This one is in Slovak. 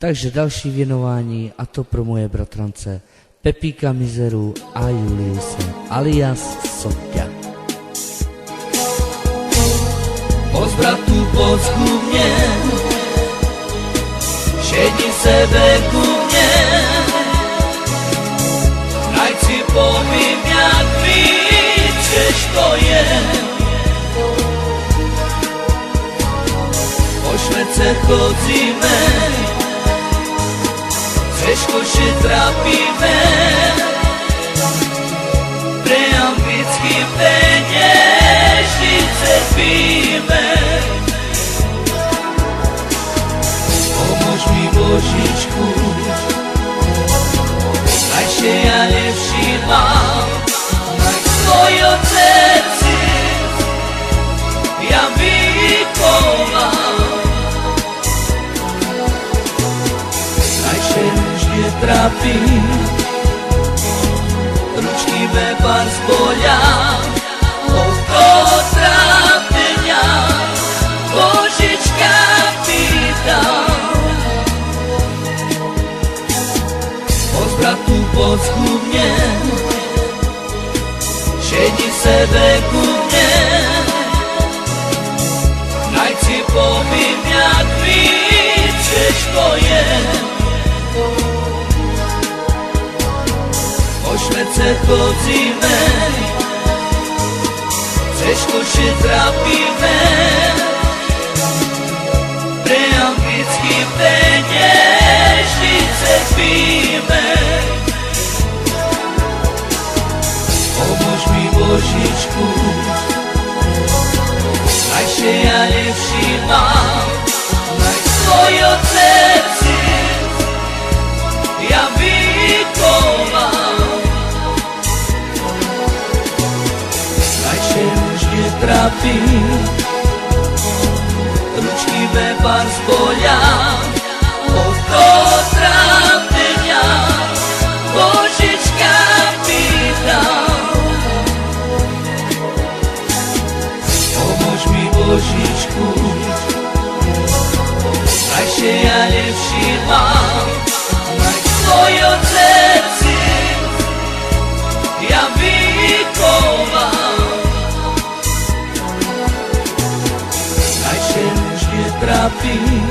Takže další věnování, a to pro moje bratrance Pepíka Mizeru a Juliuse alias Soťa. Pozbratu Polsku mě, šedni sebe ku mně, ať si povím, jak víčeš to je. Po Švece chodzíme, Češko się trapíme, pre anglický peniežnice píme. Pomôž mi Božičku, najšie ja nevšímam, naj svojo srdci ja vychovám. Najšie už netrapím, ručky me pár zbolia, oko trápenia, Božička pýtam. Pozbratu Polsku mne, šedni sebe ku mne, naj si povím, jak víčeš to je. Po Švece chodzíme, Češko się trapíme, pre anglický peniežnice píme. Pomôž mi Božičku, najšie ja nevšímam, naj svojo srdci ja vychovám. Najšie už netrapím, ručky me pár zbolia, oko trápenia, Božička pýtam. Pomôž mi Božičku, najšie ja nevšímam, naj svojo srdci ja vychovám. Najšie už netrapím,